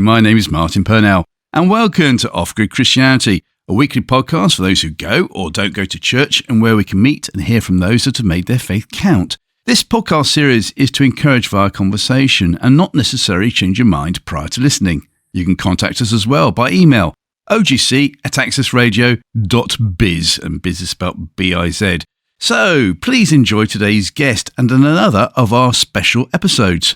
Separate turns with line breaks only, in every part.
My name is Martin Purnell, and welcome to Off Grid Christianity, a weekly podcast for those who go or don't go to church and where we can meet and hear from those that have made their faith count. This podcast series is to encourage via conversation and not necessarily change your mind prior to listening. You can contact us as well by email, ogc@accessradio.biz, and biz is spelled B-I-Z. So please enjoy today's guest and another of our special episodes.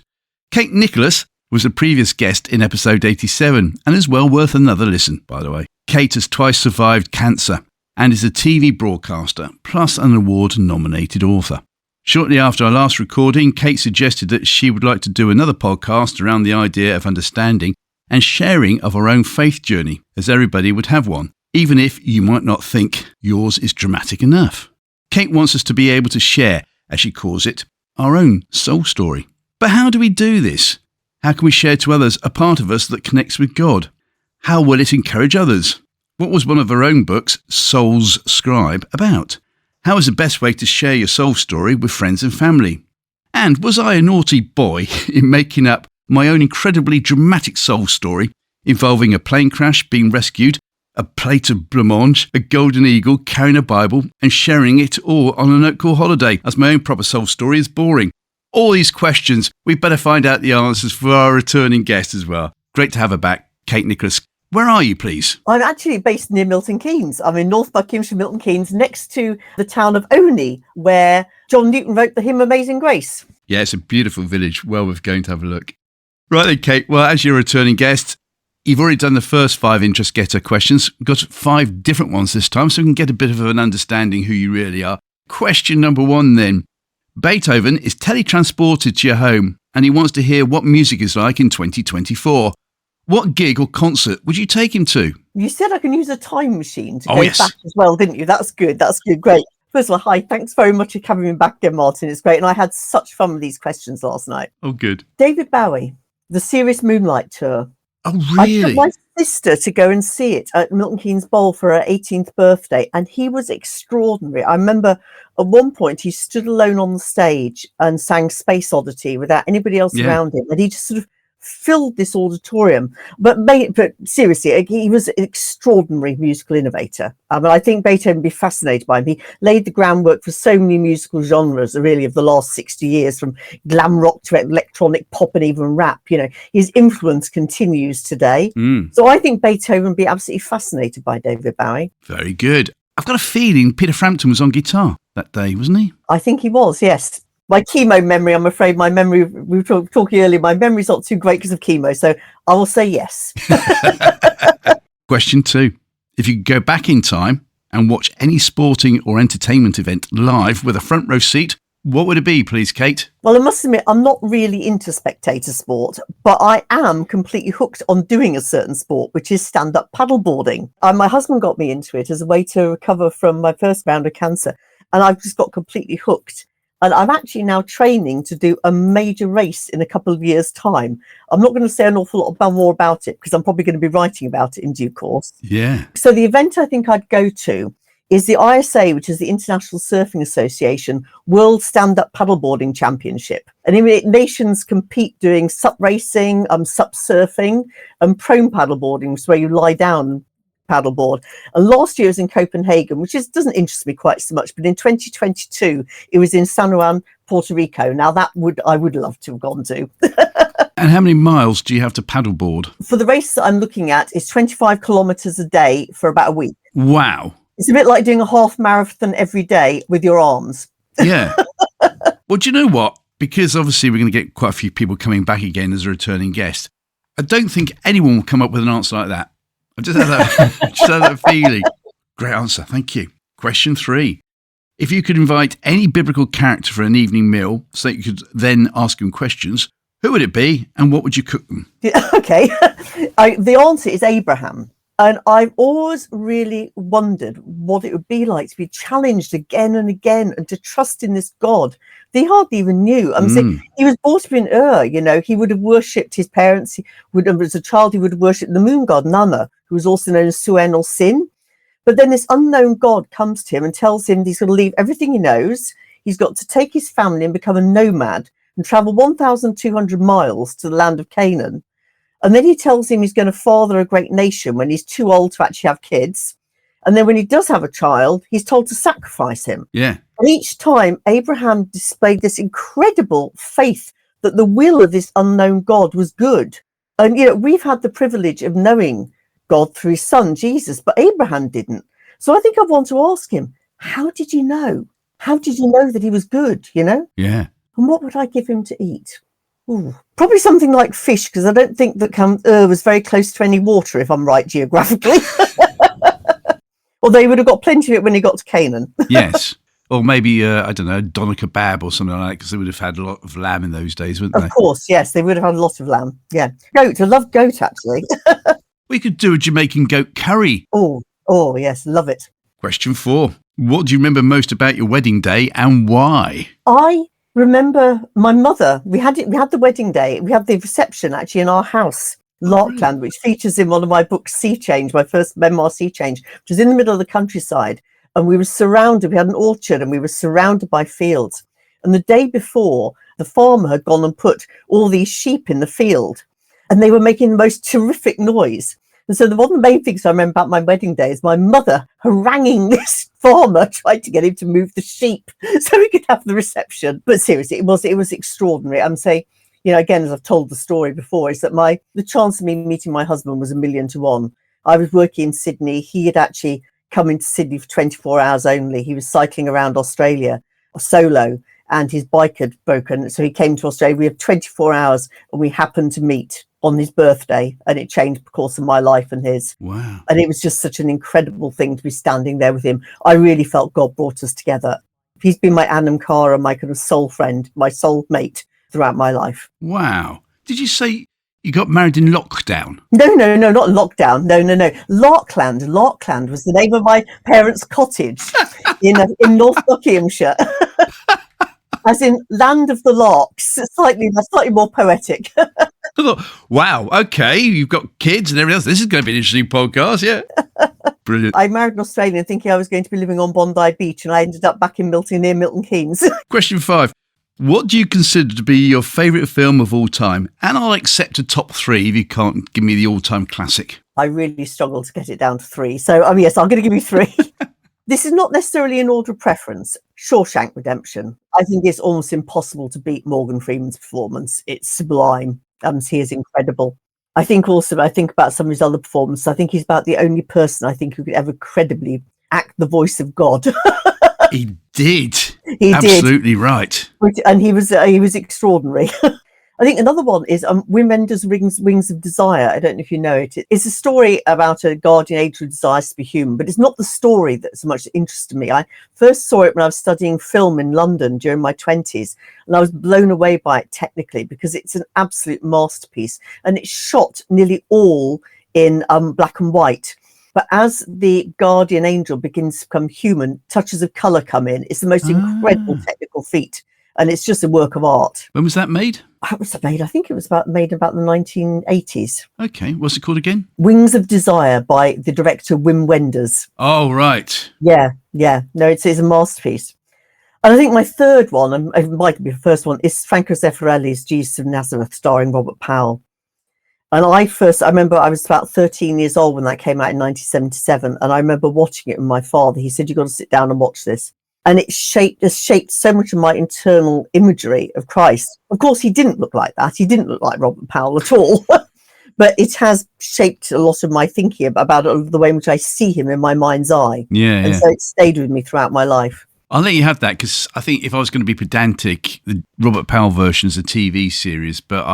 Kate Nicholas was a previous guest in episode 87 and is well worth another listen, by the way. Kate has twice survived cancer and is a TV broadcaster, plus an award-nominated author. Shortly after our last recording, Kate suggested that she would like to do another podcast around the idea of understanding and sharing of our own faith journey, as everybody would have one, even if you might not think yours is dramatic enough. Kate wants us to be able to share, as she calls it, our own soul story. But how do we do this? How can we share to others a part of us that connects with God? How will it encourage others? What was one of her own books, Soul's Scribe, about? How is the best way to share your soul story with friends and family? And was I a naughty boy in making up my own incredibly dramatic soul story involving a plane crash, being rescued, a plate of blancmange, a golden eagle, carrying a Bible and sharing it all on an Oak Hall holiday, as my own proper soul story is boring? All these questions, we better find out the answers for our returning guest as well. Great to have her back, Kate Nicholas. Where are you, please?
I'm actually based near Milton Keynes. I'm in North Buckinghamshire, Milton Keynes, next to the town of Oney, where John Newton wrote the hymn Amazing Grace.
Yeah, it's a beautiful village. Well worth going to have a look. Right then, Kate. Well, as your returning guest, you've already done the first 5 interest getter questions. We've got 5 different ones this time, so we can get a bit of an understanding who you really are. Question number 1 then. Beethoven is teletransported to your home and he wants to hear what music is like in 2024. What gig or concert would you take him to?
You said I can use a time machine to go back as well, didn't you? That's good. That's good. Great. First of all, hi. Thanks very much for having me back again, Martin. It's great. And I had such fun with these questions last night.
Oh, good.
David Bowie, the Serious Moonlight Tour.
Oh, really?
I took my sister to go and see it at Milton Keynes Bowl for her 18th birthday, and he was extraordinary. I remember at one point he stood alone on the stage and sang Space Oddity without anybody else around him, and he just sort of filled this auditorium. But seriously, he was an extraordinary musical innovator. I think Beethoven would be fascinated by him. He laid the groundwork for so many musical genres, really, of the last 60 years, from glam rock to electronic pop and even rap. You know, his influence continues today. So I think Beethoven would be absolutely fascinated by David Bowie.
Very good. I've got a feeling Peter Frampton was on guitar that day, wasn't he?
I think he was, yes. My chemo memory, I'm afraid we were talking earlier, my memory's not too great because of chemo, so I will say yes.
Question 2. If you could go back in time and watch any sporting or entertainment event live with a front row seat, what would it be, please, Kate?
Well, I must admit, I'm not really into spectator sport, but I am completely hooked on doing a certain sport, which is stand-up paddleboarding. My husband got me into it as a way to recover from my first round of cancer, and I've just got completely hooked. And I'm actually now training to do a major race in a couple of years' time. I'm not going to say an awful lot more about it because I'm probably going to be writing about it in due course.
Yeah.
So the event I think I'd go to is the ISA, which is the International Surfing Association World Stand-Up Paddleboarding Championship. And nations compete doing sup racing, sup surfing, and prone paddleboarding, which is where you lie down paddleboard. And last year was in Copenhagen, which doesn't interest me quite so much, but in 2022 it was in San Juan, Puerto Rico. Now I would love to have gone to.
And how many miles do you have to paddleboard?
For the race that I'm looking at, it's 25 kilometers a day for about a week.
Wow.
It's a bit like doing a half marathon every day with your arms.
Yeah. Well, do you know what? Because obviously we're going to get quite a few people coming back again as a returning guest. I don't think anyone will come up with an answer like that. I just had that feeling. Great answer. Thank you. Question 3. If you could invite any biblical character for an evening meal so that you could then ask them questions, who would it be and what would you cook them?
Okay. The answer is Abraham. And I've always really wondered what it would be like to be challenged again and again and to trust in this God that he hardly even knew. He was brought up in Ur, he would have worshipped his parents. As a child, he would have worshipped the moon god Nana, who was also known as Suen or Sin. But then this unknown God comes to him and tells him he's going to leave everything he knows. He's got to take his family and become a nomad and travel 1,200 miles to the land of Canaan. And then he tells him he's going to father a great nation when he's too old to actually have kids. And then when he does have a child, he's told to sacrifice him.
Yeah.
And each time, Abraham displayed this incredible faith that the will of this unknown God was good. And, we've had the privilege of knowing God through his son, Jesus, but Abraham didn't. So I think I want to ask him, how did you know? How did you know that he was good,
Yeah.
And what would I give him to eat? Ooh, probably something like fish, because I don't think that was very close to any water, if I'm right geographically. Although he would have got plenty of it when he got to Canaan.
Yes. Or maybe, I don't know, doner kebab or something like that, because they would have had a lot of lamb in those days, wouldn't they?
Of course, yes, they would have had a lot of lamb. Yeah. Goat. I love goat, actually.
We could do a Jamaican goat curry.
Oh, yes, love it.
Question 4. What do you remember most about your wedding day and why?
I remember my mother. We had the wedding day. We had the reception actually in our house, Larkland, which features in one of my books, Sea Change, my first memoir, Sea Change, which was in the middle of the countryside. And we had an orchard and we were surrounded by fields. And the day before, the farmer had gone and put all these sheep in the field and they were making the most terrific noise. And so one of the main things I remember about my wedding day is my mother haranguing this farmer, trying to get him to move the sheep so we could have the reception. But seriously, it was extraordinary. I'm saying, again, as I've told the story before, is that the chance of me meeting my husband was 1,000,000 to 1. I was working in Sydney. He had actually come into Sydney for 24 hours only. He was cycling around Australia solo and his bike had broken. So he came to Australia. We had 24 hours and we happened to meet on his birthday, and it changed the course of my life and his.
Wow.
And it was just such an incredible thing to be standing there with him. I really felt God brought us together. He's been my Annam Cara, my kind of soul friend, my soul mate throughout my life.
Wow. Did you say you got married in lockdown?
No, not lockdown. No. Larkland. Larkland was the name of my parents' cottage in North Buckinghamshire. As in land of the larks, slightly more poetic.
I thought, wow, okay, you've got kids and everything else. This is going to be an interesting podcast, yeah. Brilliant.
I married an Australian thinking I was going to be living on Bondi Beach, and I ended up back in near Milton Keynes.
Question 5. What do you consider to be your favourite film of all time? And I'll accept a top 3 if you can't give me the all-time classic.
I really struggled to get it down to 3. So, yes, I'm going to give you 3. This is not necessarily an order of preference. Shawshank Redemption. I think it's almost impossible to beat Morgan Freeman's performance. It's sublime. He is incredible. I think about some of his other performances. I think he's about the only person I think who could ever credibly act the voice of God.
He did.
He
Absolutely right.
And he was extraordinary. I think another one is Wim Wenders' Wings of Desire. I don't know if you know it. It's a story about a guardian angel who desires to be human, but it's not the story that so much interested me. I first saw it when I was studying film in London during my 20s, and I was blown away by it technically because it's an absolute masterpiece, and it's shot nearly all in black and white. But as the guardian angel begins to become human, touches of colour come in. It's the most incredible technical feat. And it's just a work of art.
When was that made?
I think it was made about the 1980s.
Okay. What's it called again?
Wings of Desire by the director Wim Wenders.
Oh, right.
Yeah. No, it's a masterpiece. And I think my third one, and it might be the first one, is Franco Zeffirelli's Jesus of Nazareth, starring Robert Powell. And I remember I was about 13 years old when that came out in 1977. And I remember watching it with my father. He said, "You've got to sit down and watch this." And it has shaped so much of my internal imagery of Christ. Of course, he didn't look like that. He didn't look like Robert Powell at all. But it has shaped a lot of my thinking about the way in which I see him in my mind's eye.
Yeah.
So it stayed with me throughout my life.
I'll let you have that because I think if I was going to be pedantic, the Robert Powell version is a TV series, but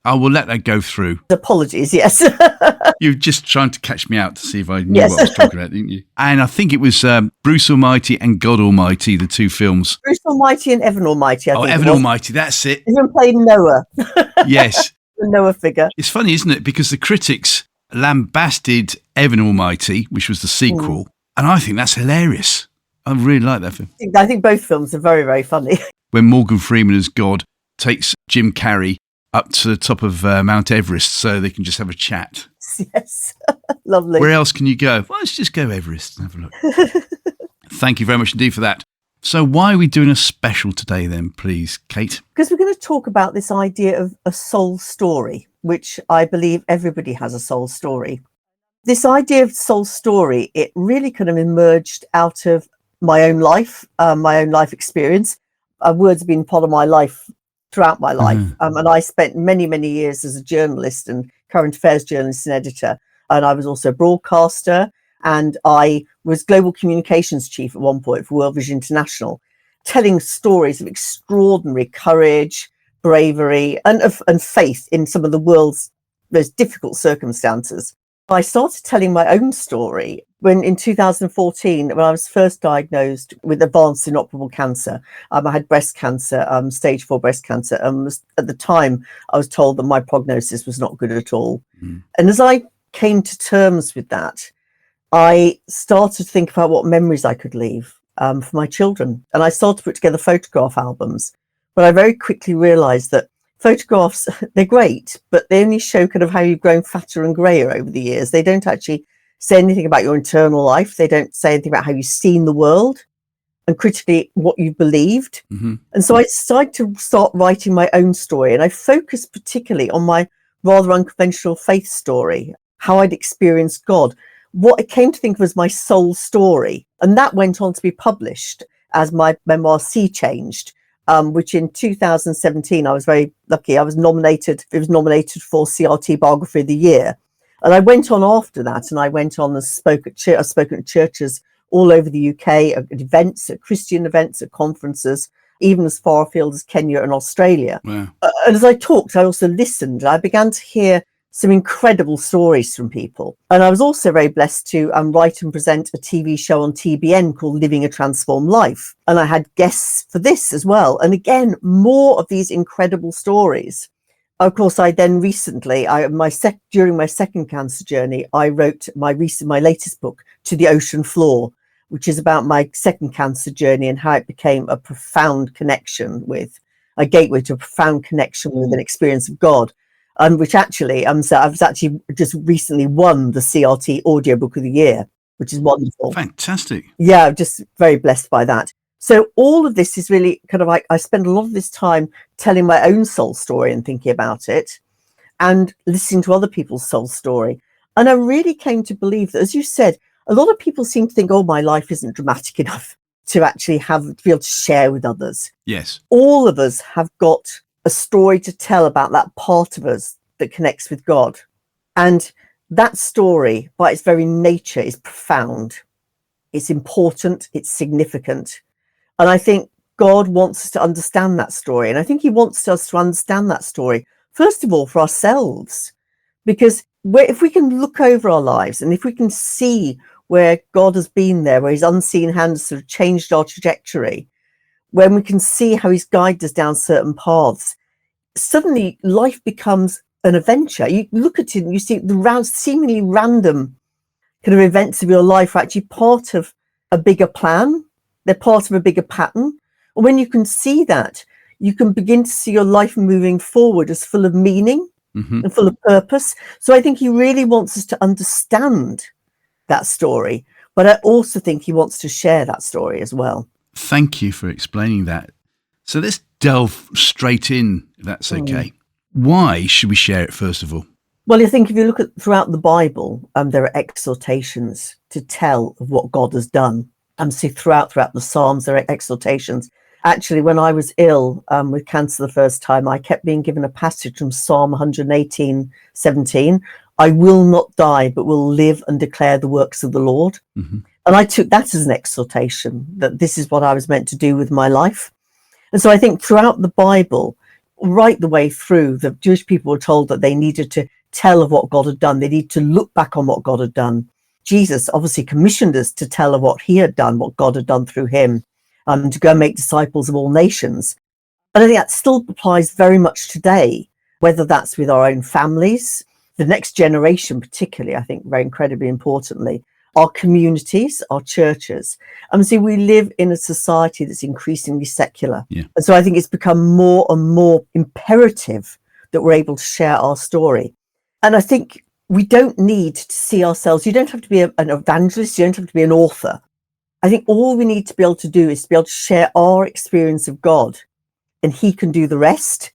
I will let that go through.
Apologies, yes.
You're just trying to catch me out to see if I knew what I was talking about, didn't you? And I think it was Bruce Almighty and God Almighty, the two films.
Bruce Almighty and Evan Almighty, I think.
Evan Almighty, that's it.
Even played Noah.
Yes.
The Noah figure.
It's funny, isn't it? Because the critics lambasted Evan Almighty, which was the sequel, and I think that's hilarious. I really like that film.
I think both films are very, very funny.
When Morgan Freeman as God takes Jim Carrey up to the top of Mount Everest so they can just have a chat.
Yes, lovely.
Where else can you go? Well, let's just go Everest and have a look. Thank you very much indeed for that. So why are we doing a special today then, please, Kate?
Because we're going to talk about this idea of a soul story, which I believe everybody has a soul story. This idea of soul story, it really kind of emerged out of my own life experience. Words have been part of my life throughout my life. And I spent many, many years as a journalist and current affairs journalist and editor. And I was also a broadcaster. And I was global communications chief at one point for World Vision International, telling stories of extraordinary courage, bravery, and faith in some of the world's most difficult circumstances. I started telling my own story when in 2014, when I was first diagnosed with advanced inoperable cancer. I had breast cancer, stage 4 breast cancer. At the time, I was told that my prognosis was not good at all. And as I came to terms with that, I started to think about what memories I could leave for my children. And I started to put together photograph albums. But I very quickly realized that photographs, they're great, but they only show kind of how you've grown fatter and grayer over the years. They don't actually say anything about your internal life. They don't say anything about how you've seen the world and critically what you've believed. And so I decided to start writing my own story. And I focused particularly on my rather unconventional faith story, how I'd experienced God, what I came to think of as my soul story. And that went on to be published as my memoir, Sea Changed, which in 2017, I was very lucky. It was nominated for CRT Biography of the Year. And I went on after that, and I went on and spoke at churches all over the UK, at events, at Christian events, at conferences, even as far afield as Kenya and Australia.
Wow.
And as I talked, I also listened. I began to hear some incredible stories from people. And I was also very blessed to write and present a TV show on TBN called Living a Transformed Life. And I had guests for this as well. And again, more of these incredible stories. Of course, I then recently, during my second cancer journey, I wrote my latest book, To the Ocean Floor, which is about my second cancer journey and how it became a profound connection with, a gateway to a profound connection with an experience of God. And which actually, so I've actually just recently won the CRT Audiobook of the Year, which is wonderful.
Fantastic.
Yeah, just very blessed by that. So all of this is really kind of like, I spend a lot of this time telling my own soul story and thinking about it and listening to other people's soul story. And I really came to believe that, as you said, a lot of people seem to think, oh, my life isn't dramatic enough to actually to be able to share with others.
Yes.
All of us have got a story to tell about that part of us that connects with God. And that story, by its very nature, is profound. It's important. It's significant. And I think God wants us to understand that story. And I think he wants us to understand that story, first of all, for ourselves. Because if we can look over our lives and if we can see where God has been there, where his unseen hand has sort of changed our trajectory, when we can see how he's guided us down certain paths, suddenly life becomes an adventure. You look at it and you see the seemingly random kind of events of your life are actually part of a bigger plan. They're part of a bigger pattern. And when you can see that, you can begin to see your life moving forward as full of meaning and full of purpose. So I think he really wants us to understand that story, but I also think he wants to share that story as well.
Thank you for explaining that. So let's delve straight in, if that's okay. Why should we share it, first of all?
Well, I think if you look at throughout the Bible, there are exhortations to tell of what God has done. So throughout the Psalms, there are exhortations. Actually, when I was ill with cancer the first time, I kept being given a passage from Psalm 118:17. I will not die, but will live and declare the works of the Lord. And I took that as an exhortation, that this is what I was meant to do with my life. And so I think throughout the Bible, right the way through, the Jewish people were told that they needed to tell of what God had done. They needed to look back on what God had done. Jesus obviously commissioned us to tell of what he had done, what God had done through him, to go and make disciples of all nations. And I think that still applies very much today, whether that's with our own families, the next generation particularly, I think very incredibly importantly, our communities, our churches. And so we live in a society that's increasingly secular.
Yeah.
And so I think it's become more and more imperative that we're able to share our story. And I think we don't need to see ourselves, you don't have to be an evangelist, you don't have to be an author. I think all we need to be able to do is to be able to share our experience of God, and he can do the rest.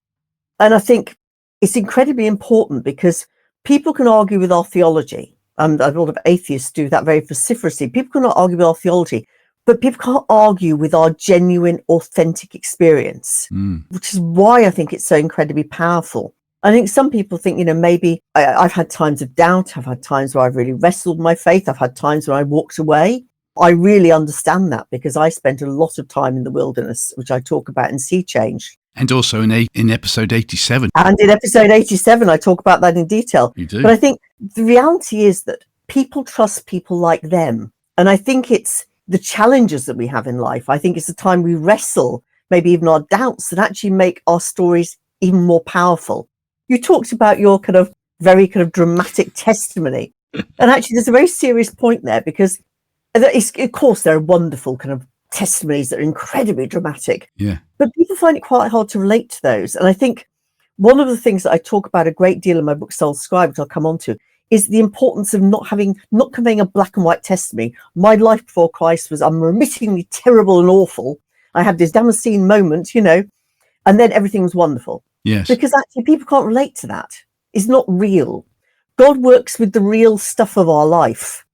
And I think it's incredibly important because people can argue with our theology. And a lot of atheists do that very vociferously. People cannot argue with our theology, but people can't argue with our genuine, authentic experience, which is why I think it's so incredibly powerful. I think some people think, maybe I've had times of doubt. I've had times where I've really wrestled my faith. I've had times where I walked away. I really understand that because I spent a lot of time in the wilderness, which I talk about in Sea Change.
And also in episode 87.
And in episode 87, I talk about that in detail.
You do.
But I think the reality is that people trust people like them. And I think it's the challenges that we have in life. I think it's the time we wrestle, maybe even our doubts, that actually make our stories even more powerful. You talked about your very dramatic testimony. And actually, there's a very serious point there because, of course, there are wonderful testimonies that are incredibly dramatic.
Yeah.
But people find it quite hard to relate to those. And I think one of the things that I talk about a great deal in my book, Soul Scribe, which I'll come on to, is the importance of not conveying a black and white testimony. My life before Christ was unremittingly terrible and awful. I had this Damascene moment, and then everything was wonderful.
Yes.
Because actually people can't relate to that. It's not real. God works with the real stuff of our life.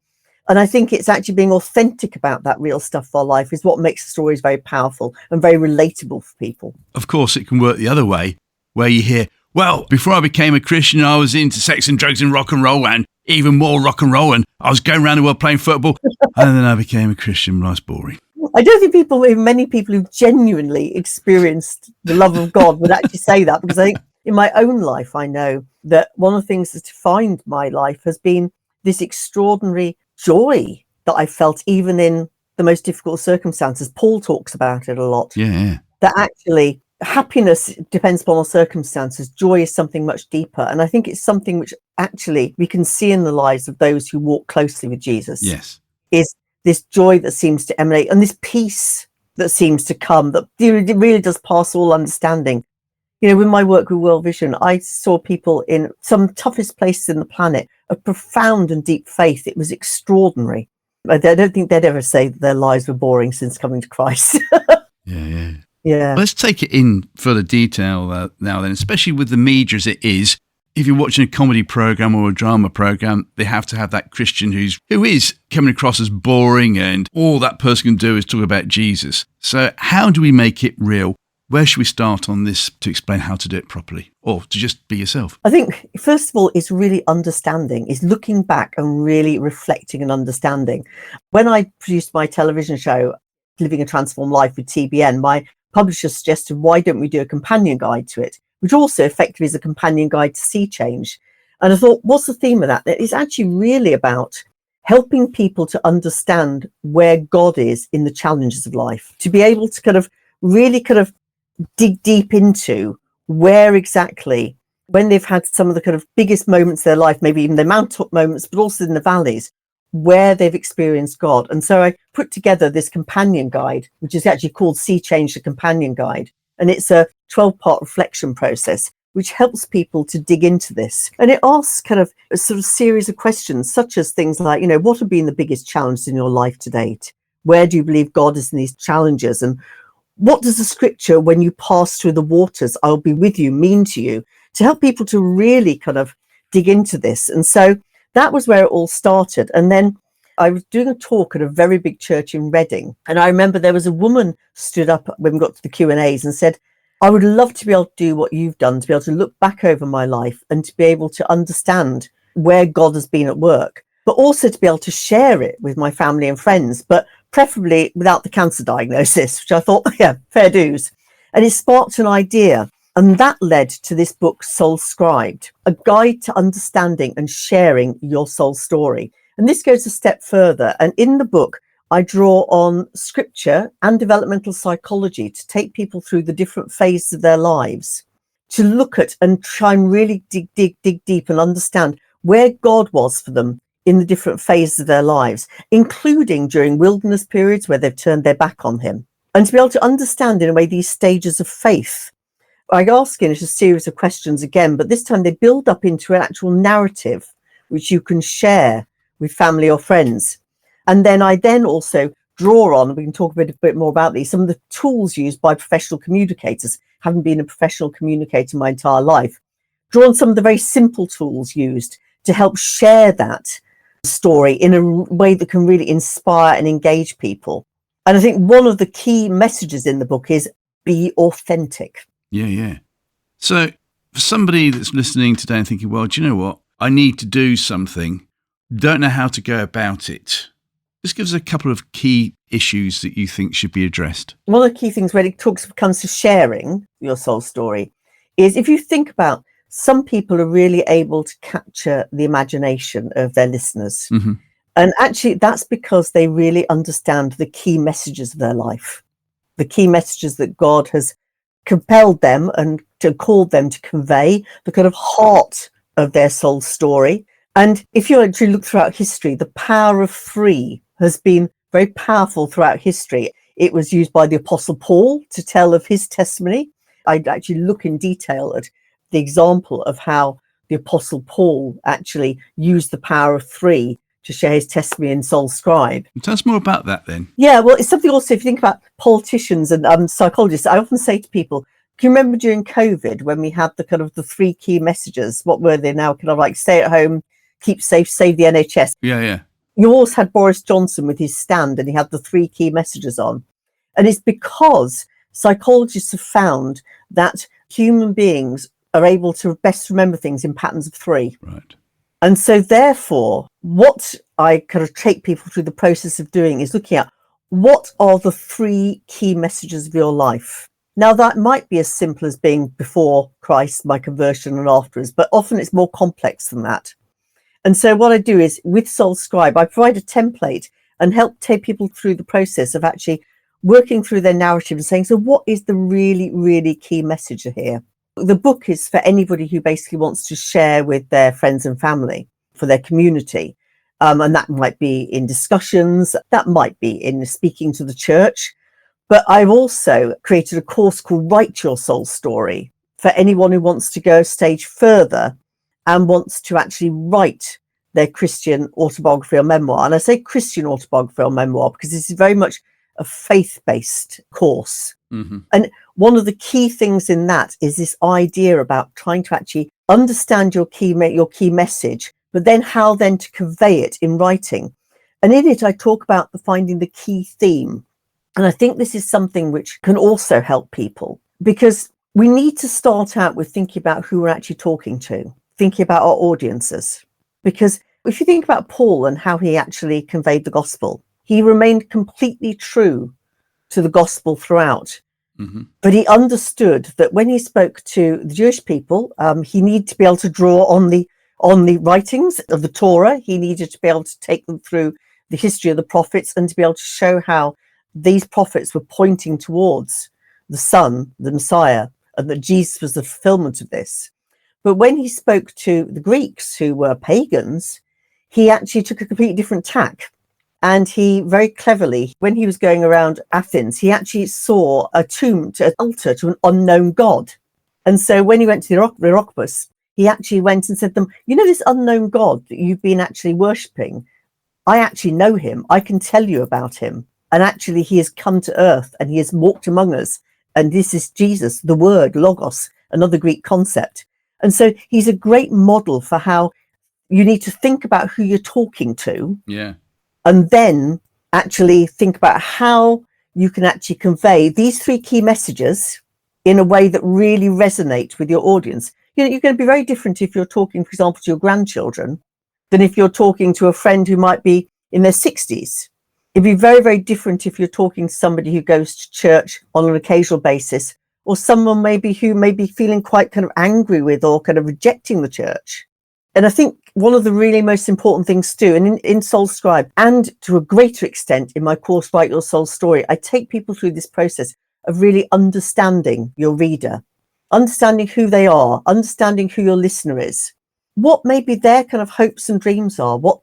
And I think it's actually being authentic about that real stuff of our life is what makes the stories very powerful and very relatable for people.
Of course, it can work the other way, where you hear, well, before I became a Christian, I was into sex and drugs and rock and roll and even more rock and roll. And I was going around the world playing football. And then I became a Christian. Life's boring.
I don't think many people who've genuinely experienced the love of God would actually say that, because I think in my own life, I know that one of the things that's defined my life has been this extraordinary joy that I felt even in the most difficult circumstances. Paul talks about it a lot.
Yeah.
That actually happiness depends upon our circumstances. Joy is something much deeper. And I think it's something which actually we can see in the lives of those who walk closely with Jesus.
Yes.
Is this joy that seems to emanate and this peace that seems to come that really does pass all understanding. With my work with World Vision, I saw people in some toughest places in the planet of profound and deep faith. It was extraordinary. I don't think they'd ever say that their lives were boring since coming to Christ. Yeah.
Let's take it in further detail now then, especially with the media as it is. If you're watching a comedy program or a drama program, they have to have that Christian who is coming across as boring, and all that person can do is talk about Jesus. So how do we make it real? Where should we start on this to explain how to do it properly, or to just be yourself?
I think, first of all, it's really understanding, is looking back and really reflecting and understanding. When I produced my television show, Living a Transformed Life with TBN, my publisher suggested, why don't we do a companion guide to it, which also effectively is a companion guide to Sea Change. And I thought, what's the theme of that? It's actually really about helping people to understand where God is in the challenges of life, to be able to really dig deep into where exactly, when they've had some of the biggest moments of their life, maybe even the mountaintop moments, but also in the valleys, where they've experienced God. And so I put together this companion guide, which is actually called Sea Change, the Companion Guide. And it's a 12-part reflection process, which helps people to dig into this. And it asks a sort of series of questions, such as things like, what have been the biggest challenges in your life to date? Where do you believe God is in these challenges? And what does the scripture, when you pass through the waters, I'll be with you, mean to you? To help people to really dig into this. And so that was where it all started. And then I was doing a talk at a very big church in Reading. And I remember there was a woman stood up when we got to the Q&As and said, I would love to be able to do what you've done, to be able to look back over my life and to be able to understand where God has been at work, but also to be able to share it with my family and friends, but preferably without the cancer diagnosis, which I thought, yeah, fair dues. And it sparked an idea. And that led to this book, Soul Scribed, a guide to understanding and sharing your soul story. And this goes a step further. And in the book, I draw on scripture and developmental psychology to take people through the different phases of their lives, to look at and try and really dig deep and understand where God was for them in the different phases of their lives, including during wilderness periods where they've turned their back on him. And to be able to understand in a way these stages of faith. I ask in it a series of questions again, but this time they build up into an actual narrative which you can share with family or friends. And then I also draw on, we can talk a bit more about these, some of the tools used by professional communicators. Having been a professional communicator my entire life, draw on some of the very simple tools used to help share that story in a way that can really inspire and engage people. And I think one of the key messages in the book is be authentic.
Yeah. So for somebody that's listening today and thinking, well, do you know what? I need to do something, don't know how to go about it. Just give us a couple of key issues that you think should be addressed.
One of the key things when it comes to sharing your soul story is, if you think about, some people are really able to capture the imagination of their listeners.
Mm-hmm.
And actually, that's because they really understand the key messages of their life, the key messages that God has compelled them and to called them to convey, the kind of heart of their soul story. And if you actually look throughout history, the power of three has been very powerful throughout history. It was used by the Apostle Paul to tell of his testimony. I'd actually look in detail at the example of how the Apostle Paul actually used the power of three to share his testimony in Soul Scribe.
Tell us more about that then.
Yeah, well, it's something also, if you think about politicians and psychologists, I often say to people, can you remember during COVID when we had the kind of the three key messages? What were they now? Kind of like stay at home, keep safe, save the NHS.
Yeah.
You also had Boris Johnson with his stand, and he had the three key messages on. And it's because psychologists have found that human beings are able to best remember things in patterns of three.
Right.
And so therefore, what I kind of take people through the process of doing is looking at, what are the three key messages of your life? Now, that might be as simple as being before Christ, my conversion, and afterwards, but often it's more complex than that. And so what I do is, with Soul Scribe, I provide a template and help take people through the process of actually working through their narrative and saying, so what is the really, really key message here? The book is for anybody who basically wants to share with their friends and family, for their community. And that might be in discussions, that might be in speaking to the church. But I've also created a course called Write Your Soul Story for anyone who wants to go a stage further and wants to actually write their Christian autobiography or memoir. And I say Christian autobiography or memoir because this is very much a faith-based course.
Mm-hmm.
And one of the key things in that is this idea about trying to actually understand your key message, but then how then to convey it in writing. And in it, I talk about finding the key theme. And I think this is something which can also help people, because we need to start out with thinking about who we're actually talking to, thinking about our audiences. Because if you think about Paul and how he actually conveyed the gospel, he remained completely true to the gospel throughout.
Mm-hmm.
But he understood that when he spoke to the Jewish people, he needed to be able to draw on the writings of the Torah. He needed to be able to take them through the history of the prophets and to be able to show how these prophets were pointing towards the Son, the Messiah, and that Jesus was the fulfillment of this. But when he spoke to the Greeks, who were pagans, he actually took a completely different tack. And he very cleverly, when he was going around Athens, he actually saw a tomb, an altar to an unknown god. And so when he went to the Areopagus, he actually went and said to them, you know, this unknown god that you've been actually worshipping, I actually know him. I can tell you about him. And actually, he has come to earth and he has walked among us. And this is Jesus, the word, logos, another Greek concept. And so he's a great model for how you need to think about who you're talking to.
Yeah.
And then actually think about how you can actually convey these three key messages in a way that really resonates with your audience. You know, you're going to be very different if you're talking, for example, to your grandchildren than if you're talking to a friend who might be in their 60s. It'd be very, very different if you're talking to somebody who goes to church on an occasional basis, or someone maybe who may be feeling quite kind of angry with or kind of rejecting the church. And I think one of the really most important things to do, and in Soul Scribe, and to a greater extent in my course, Write Your Soul Story, I take people through this process of really understanding your reader, understanding who they are, understanding who your listener is, what maybe their kind of hopes and dreams are, what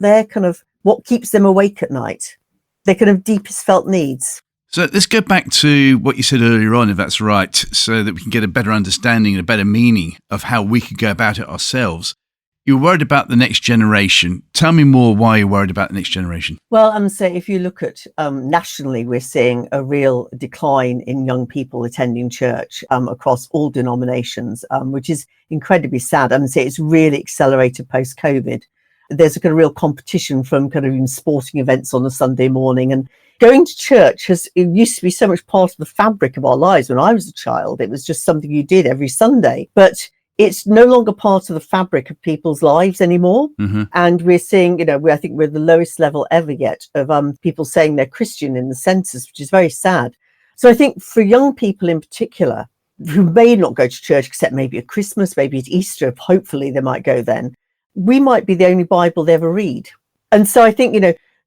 keeps them awake at night, their kind of deepest felt needs.
So let's go back to what you said earlier on, if that's right, so that we can get a better understanding and a better meaning of how we could go about it ourselves. You're worried about the next generation. Tell me more why you're worried about the next generation.
Well, I'm saying if you look at nationally, we're seeing a real decline in young people attending church across all denominations, which is incredibly sad. I'm saying it's really accelerated post-COVID. There's a kind of real competition from kind of even sporting events on a Sunday morning, and going to church it used to be so much part of the fabric of our lives. When I was a child, it was just something you did every Sunday, but it's no longer part of the fabric of people's lives anymore.
Mm-hmm.
And we're seeing, I think we're at the lowest level ever yet of people saying they're Christian in the census, which is very sad. So I think for young people in particular, who may not go to church except maybe at Christmas, maybe at Easter, hopefully they might go then, we might be the only Bible they ever read. And so I think,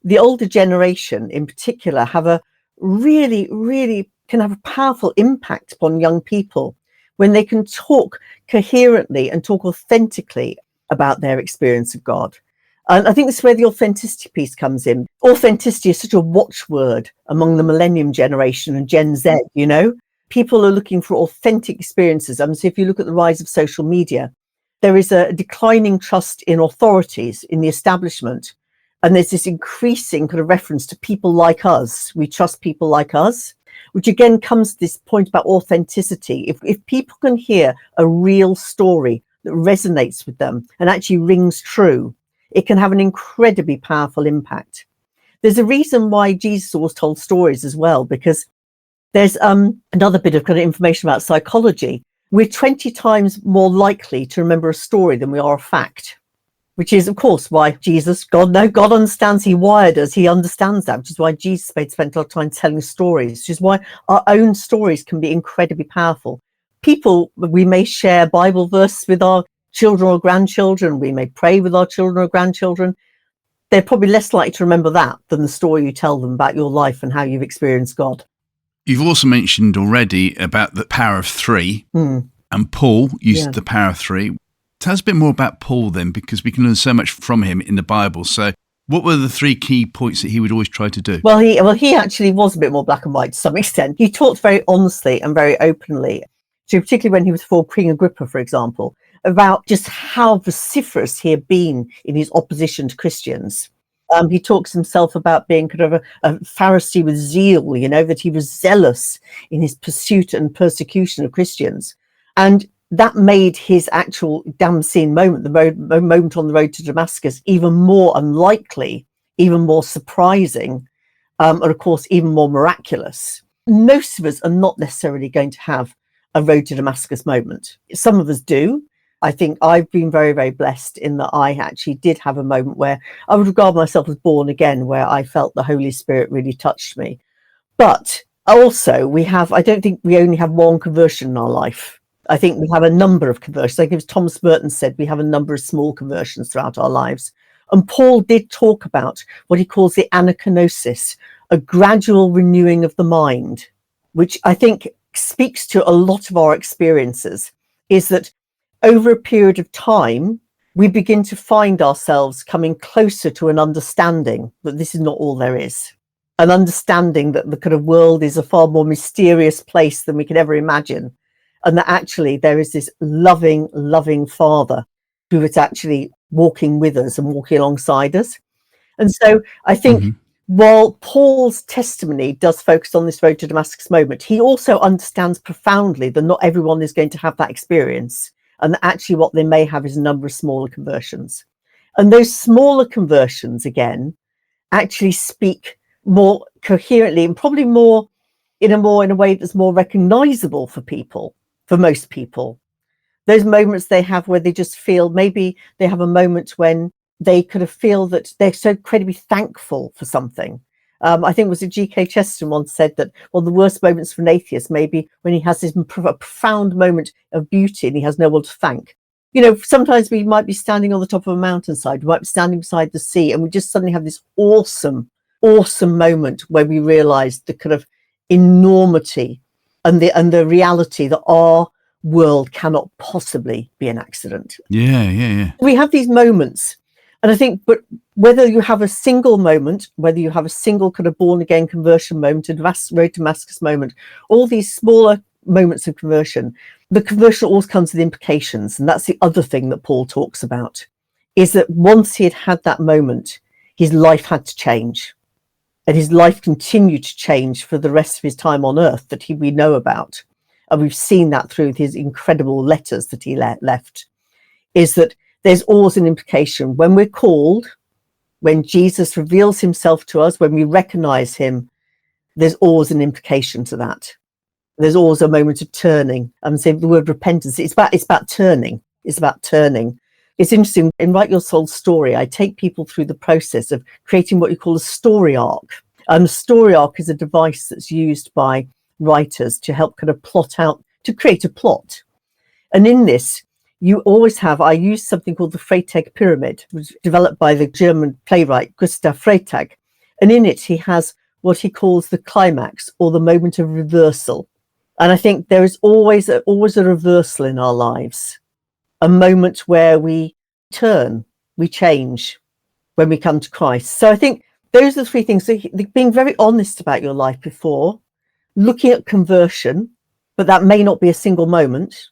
the older generation in particular have a really, really can have a powerful impact upon young people when they can talk coherently and talk authentically about their experience of God. And I think this is where the authenticity piece comes in. Authenticity is such a watchword among the millennium generation and Gen Z, People are looking for authentic experiences. So if you look at the rise of social media, there is a declining trust in authorities, in the establishment. And there's this increasing kind of reference to people like us. We trust people like us, which again comes to this point about authenticity. If people can hear a real story that resonates with them and actually rings true, it can have an incredibly powerful impact. There's a reason why Jesus always told stories as well, because there's another bit of kind of information about psychology. We're 20 times more likely to remember a story than we are a fact, which is, of course, why God understands. He wired us. He understands that, which is why Jesus spent a lot of time telling stories, which is why our own stories can be incredibly powerful. We may share Bible verses with our children or grandchildren. We may pray with our children or grandchildren. They're probably less likely to remember that than the story you tell them about your life and how you've experienced God.
You've also mentioned already about the power of three, and Paul used the power of three. Tell us a bit more about Paul then, because we can learn so much from him in the Bible. So what were the three key points that he would always try to do?
Well, he actually was a bit more black and white to some extent. He talked very honestly and very openly, so particularly when he was before Queen Agrippa, for example, about just how vociferous he had been in his opposition to Christians. He talks himself about being kind of a Pharisee with zeal, that he was zealous in his pursuit and persecution of Christians. And that made his actual Damascene moment, the moment on the road to Damascus, even more unlikely, even more surprising, and of course, even more miraculous. Most of us are not necessarily going to have a road to Damascus moment. Some of us do. I think I've been very, very blessed in that I actually did have a moment where I would regard myself as born again, where I felt the Holy Spirit really touched me. But also I don't think we only have one conversion in our life. I think we have a number of conversions. Like as Thomas Merton said, we have a number of small conversions throughout our lives. And Paul did talk about what he calls the anakinosis, a gradual renewing of the mind, which I think speaks to a lot of our experiences, is that over a period of time, we begin to find ourselves coming closer to an understanding that this is not all there is. An understanding that the kind of world is a far more mysterious place than we could ever imagine. And that actually there is this loving, loving Father who is actually walking with us and walking alongside us. And so I think while Paul's testimony does focus on this road to Damascus moment, he also understands profoundly that not everyone is going to have that experience. And actually what they may have is a number of smaller conversions. And those smaller conversions, again, actually speak more coherently and probably more in a way that's more recognizable for people, for most people. Those moments they have where they just feel, maybe they have a moment when they could have feel that they're so incredibly thankful for something. I think it was G.K. Chesterton once said that one of the worst moments for an atheist may be when he has this profound moment of beauty and he has no one to thank. Sometimes we might be standing on the top of a mountainside, we might be standing beside the sea, and we just suddenly have this awesome moment where we realize the kind of enormity and the reality that our world cannot possibly be an accident.
Yeah.
We have these moments. And I think, but whether you have a single moment, whether you have a single kind of born again conversion moment, a road to Damascus moment, all these smaller moments of conversion, the conversion always comes with implications. And that's the other thing that Paul talks about. is that once he had had that moment, his life had to change. And his life continued to change for the rest of his time on earth that we know about. And we've seen that through his incredible letters that he left, is that there's always an implication. When we're called, when Jesus reveals himself to us, when we recognize him, there's always an implication to that. There's always a moment of turning. I'm saying the word repentance, it's about turning. It's about turning. It's interesting, in Write Your Soul Story, I take people through the process of creating what you call a story arc. And a story arc is a device that's used by writers to help kind of plot out, to create a plot. And in this, you always have, I use something called the Freytag Pyramid, which was developed by the German playwright Gustav Freytag. And in it, he has what he calls the climax, or the moment of reversal. And I think there is always a reversal in our lives, a moment where we turn, we change when we come to Christ. So I think those are the three things. So being very honest about your life before, looking at conversion, but that may not be a single moment,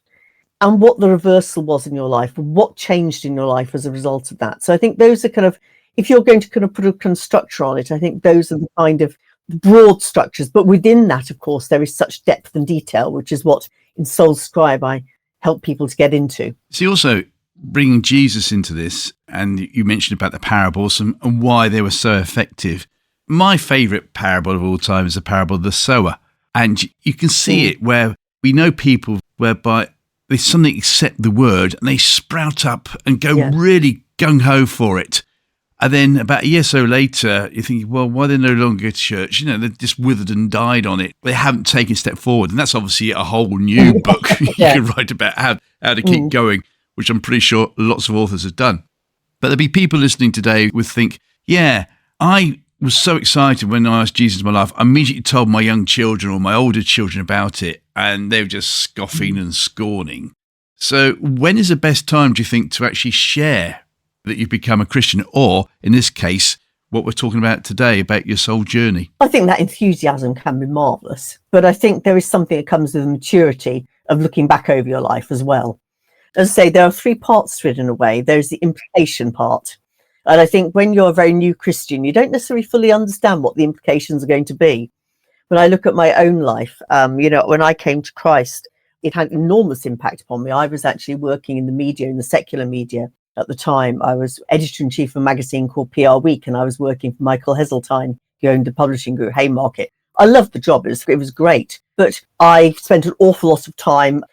and what the reversal was in your life, what changed in your life as a result of that. So I think those are kind of, if you're going to kind of put a kind of structure on it, I think those are the kind of broad structures. But within that, of course, there is such depth and detail, which is what in Soul Scribe I help people to get into.
See, also bringing Jesus into this, and you mentioned about the parables and why they were so effective. My favourite parable of all time is the parable of the sower. And you can see it where we know people whereby they suddenly accept the word and they sprout up and go really gung-ho for it. And then about a year or so later, you're thinking, well, why they no longer go to church? You know, they're just withered and died on it. They haven't taken a step forward. And that's obviously a whole new book you can write about how to keep going, which I'm pretty sure lots of authors have done. But there'll be people listening today who would think, yeah, I was so excited when I asked Jesus in my life. I immediately told my young children or my older children about it, and they were just scoffing and scorning. So when is the best time, do you think, to actually share that you've become a Christian, or in this case, what we're talking about today, about your soul journey?
I think that enthusiasm can be marvellous, but I think there is something that comes with the maturity of looking back over your life as well. As I say, there are three parts to it in a way. There's the implication part. And I think when you're a very new Christian, you don't necessarily fully understand what the implications are going to be. When I look at my own life, when I came to Christ, it had enormous impact upon me. I was actually working in the media, in the secular media at the time. I was editor-in-chief of a magazine called PR Week, and I was working for Michael Heseltine, who owned the publishing group Haymarket. I loved the job. It was great. But I spent an awful lot of time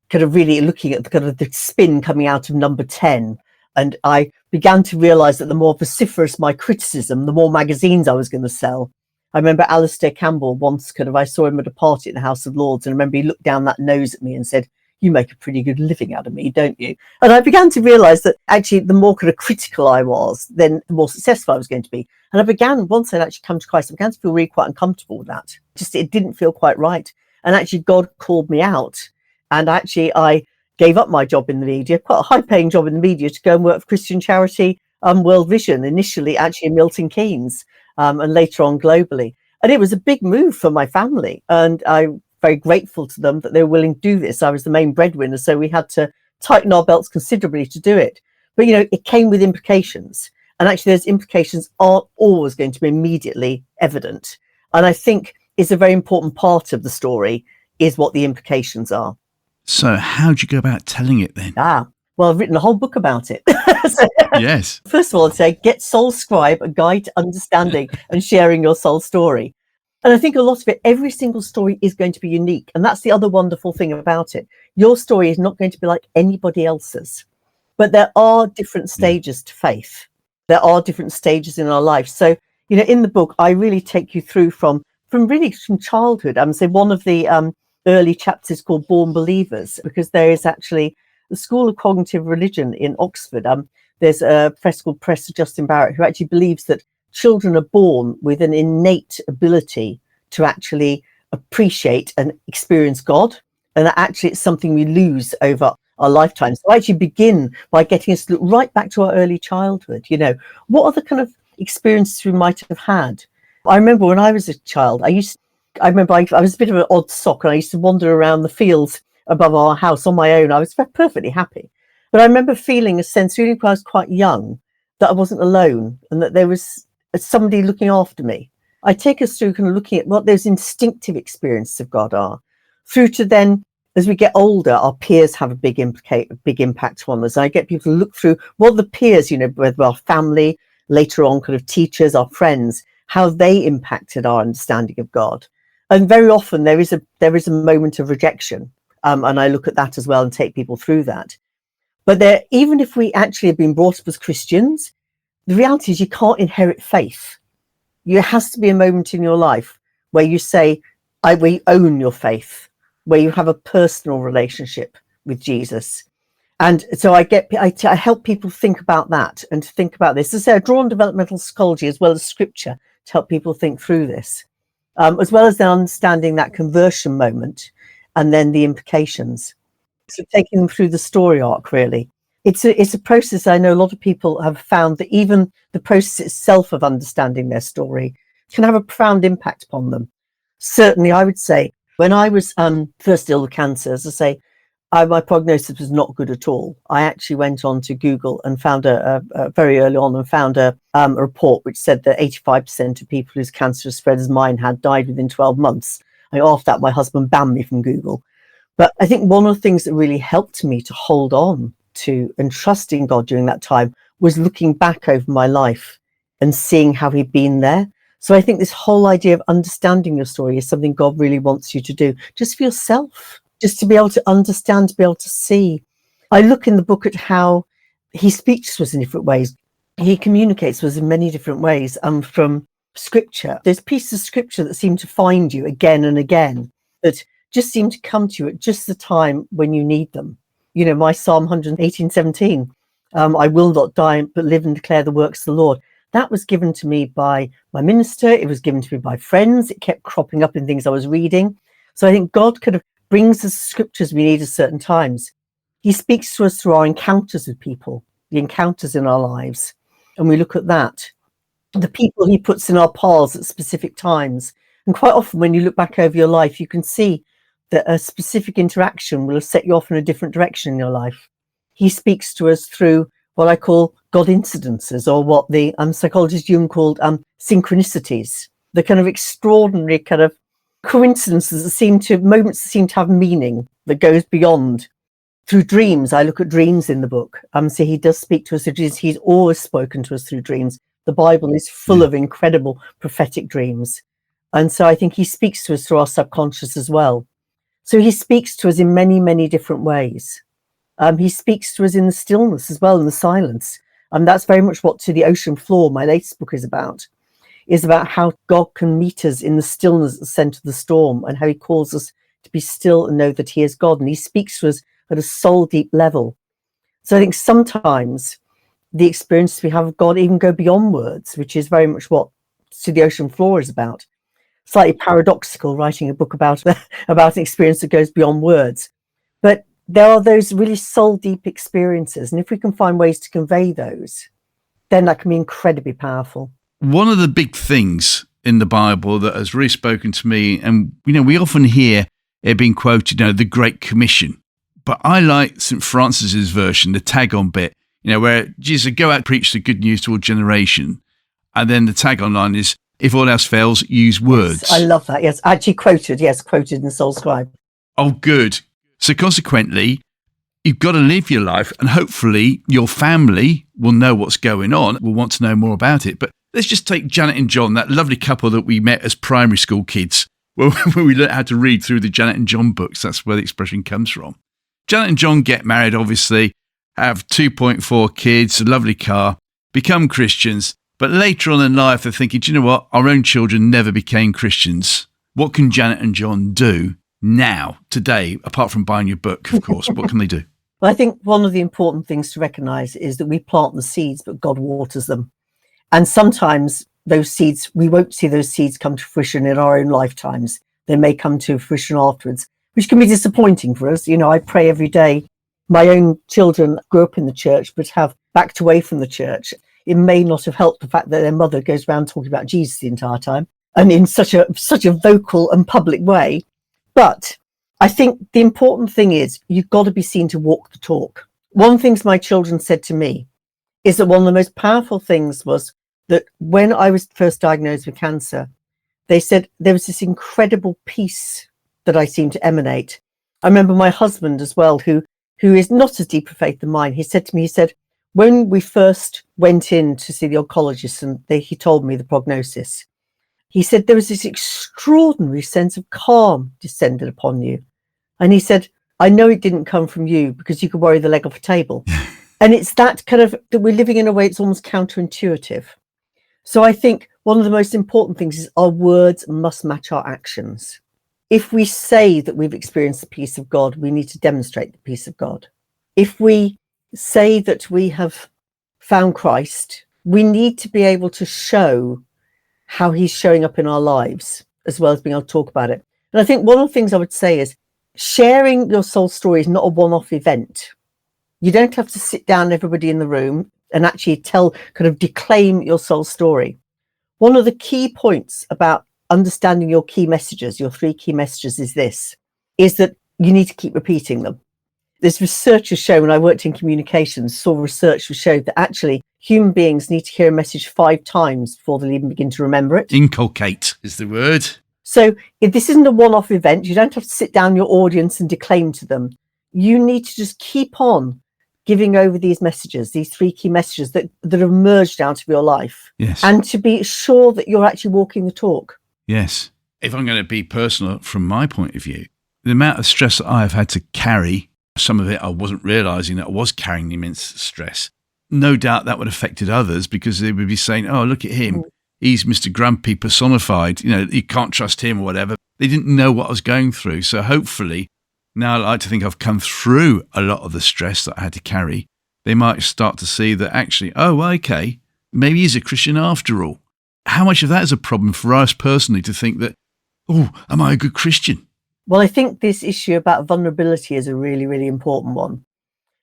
kind of really looking at the kind of the spin coming out of Number 10. And I began to realise that the more vociferous my criticism, the more magazines I was going to sell. I remember Alistair Campbell once I saw him at a party at the House of Lords, and I remember he looked down that nose at me and said, "You make a pretty good living out of me, don't you?" And I began to realise that actually the more kind of critical I was, then the more successful I was going to be. And I began, once I'd actually come to Christ, I began to feel really quite uncomfortable with that. Just, it didn't feel quite right. And actually God called me out. And actually I gave up my job in the media, quite a high-paying job in the media, to go and work for Christian charity World Vision, initially actually in Milton Keynes, and later on globally. And it was a big move for my family. And I'm very grateful to them that they were willing to do this. I was the main breadwinner, so we had to tighten our belts considerably to do it. But, it came with implications. And actually, those implications aren't always going to be immediately evident. And I think it's a very important part of the story is what the implications are.
So how do you go about telling it then?
Well, I've written a whole book about it.
Yes.
First of all, I'd say get Soul Scribe, a guide to understanding and sharing your soul story. And I think a lot of it, every single story is going to be unique. And that's the other wonderful thing about it. Your story is not going to be like anybody else's. But there are different stages to faith. There are different stages in our life. So, in the book, I really take you through from childhood. I'm saying one of the early chapters is called Born Believers, because there is actually the School of Cognitive Religion in Oxford. There's a professor called Professor Justin Barrett, who actually believes that children are born with an innate ability to actually appreciate and experience God. And that actually it's something we lose over our lifetime. So I actually begin by getting us to look right back to our early childhood. What other kind of experiences we might have had? I remember when I was a child, I was a bit of an odd sock, and I used to wander around the fields above our house on my own. I was perfectly happy. But I remember feeling a sense, really when I was quite young, that I wasn't alone and that there was somebody looking after me. I take us through kind of looking at what those instinctive experiences of God are, through to then, as we get older, our peers have a big impact on us. I get people to look through what the peers, whether our family, later on kind of teachers, our friends, how they impacted our understanding of God. And very often there is a moment of rejection. And I look at that as well and take people through that. But even if we actually have been brought up as Christians, the reality is you can't inherit faith. There has to be a moment in your life where you say, we own your faith, where you have a personal relationship with Jesus. And so I help people think about that and to think about this. As I say, I draw on developmental psychology as well as scripture to help people think through this, as well as then understanding that conversion moment and then the implications. So taking them through the story arc, really. It's a process. I know a lot of people have found that even the process itself of understanding their story can have a profound impact upon them. Certainly, I would say when I was first ill with cancer, as I say, my prognosis was not good at all. I actually went on to Google and found very early on and found a report which said that 85% of people whose cancer spread as mine had died within 12 months. And after that, my husband banned me from Google. But I think one of the things that really helped me to hold on to and trust in God during that time was looking back over my life and seeing how he'd been there. So I think this whole idea of understanding your story is something God really wants you to do, just for yourself, just to be able to understand, to be able to see. I look in the book at how he speaks to us in different ways. He communicates with us in many different ways. From scripture, there's pieces of scripture that seem to find you again and again, that just seem to come to you at just the time when you need them. My Psalm 118:17, I will not die, but live and declare the works of the Lord. That was given to me by my minister. It was given to me by friends. It kept cropping up in things I was reading. So I think God kind of brings us scriptures we need at certain times. He speaks to us through our encounters with people, the encounters in our lives. And we look at that. The people he puts in our paths at specific times. And quite often when you look back over your life, you can see that a specific interaction will have set you off in a different direction in your life. He speaks to us through what I call God incidences, or what the psychologist Jung called synchronicities, the kind of extraordinary kind of coincidences moments that seem to have meaning that goes beyond. Through dreams, I look at dreams in the book. So he does speak to us through dreams. He's always spoken to us through dreams. The Bible is full of incredible prophetic dreams. And so I think he speaks to us through our subconscious as well. So he speaks to us in many, many different ways. He speaks to us in the stillness as well, in the silence. And that's very much what To the Ocean Floor, my latest book, is about how God can meet us in the stillness at the center of the storm, and how he calls us to be still and know that he is God. And he speaks to us at a soul deep level. So I think sometimes the experiences we have of God even go beyond words, which is very much what To the Ocean Floor is about. Slightly paradoxical, writing a book about an experience that goes beyond words. But there are those really soul deep experiences. And if we can find ways to convey those, then that can be incredibly powerful.
One of the big things in the Bible that has really spoken to me, and we often hear it being quoted, the Great Commission. But I like St. Francis's version, the tag-on bit, where Jesus said, go out and preach the good news to all generation. And then the tag-on line is, if all else fails, use words.
Yes, I love that. Yes, actually quoted in Soul Scribe.
Oh, good. So consequently, you've got to live your life, and hopefully your family will know what's going on, will want to know more about it. But let's just take Janet and John, that lovely couple that we met as primary school kids, when we learned how to read through the Janet and John books. That's where the expression comes from. Janet and John get married, obviously, have 2.4 kids, a lovely car, become Christians. But later on in life, they're thinking, do you know what? Our own children never became Christians. What can Janet and John do now, today, apart from buying your book, of course? What can they do?
Well, I think one of the important things to recognise is that we plant the seeds, but God waters them. And sometimes those seeds, we won't see those seeds come to fruition in our own lifetimes. They may come to fruition afterwards, which can be disappointing for us. I pray every day. My own children grew up in the church, but have backed away from the church. It may not have helped the fact that their mother goes around talking about Jesus the entire time, and in such a vocal and public way. But I think the important thing is you've got to be seen to walk the talk. One of the things my children said to me is that one of the most powerful things was that when I was first diagnosed with cancer, they said there was this incredible peace that I seemed to emanate. I remember my husband as well, who is not as deep a faith than mine. He said to me, when we first went in to see the oncologist and he told me the prognosis, he said there was this extraordinary sense of calm descended upon you. And he said, I know it didn't come from you because you could worry the leg off a table. And it's that kind of, that we're living in a way it's almost counterintuitive. So I think one of the most important things is our words must match our actions. If we say that we've experienced the peace of God, we need to demonstrate the peace of God. If we say that we have found Christ, we need to be able to show how he's showing up in our lives, as well as being able to talk about it. And I think one of the things I would say is sharing your soul story is not a one-off event. You don't have to sit down everybody in the room and actually declaim your soul story. One of the key points about understanding your key messages, your 3 key messages, is that you need to keep repeating them. There's research has shown, when I worked in communications, saw research which showed that actually human beings need to hear a message 5 times before they'll even begin to remember it.
Inculcate is the word.
So if this isn't a one-off event, you don't have to sit down your audience and declaim to them. You need to just keep on giving over these messages, these 3 key messages that have emerged out of your life.
Yes.
And to be sure that you're actually walking the talk.
Yes. If I'm going to be personal from my point of view, the amount of stress that I've had to carry, some of it I wasn't realising that I was carrying immense stress. No doubt that would have affected others because they would be saying, oh, look at him. He's Mr. Grumpy personified. You know, you can't trust him or whatever. They didn't know what I was going through. So hopefully, now I like to think I've come through a lot of the stress that I had to carry. They might start to see that actually, oh, okay, maybe he's a Christian after all. How much of that is a problem for us personally to think that, oh, am I a good Christian?
Well, I think this issue about vulnerability is a really, really important one.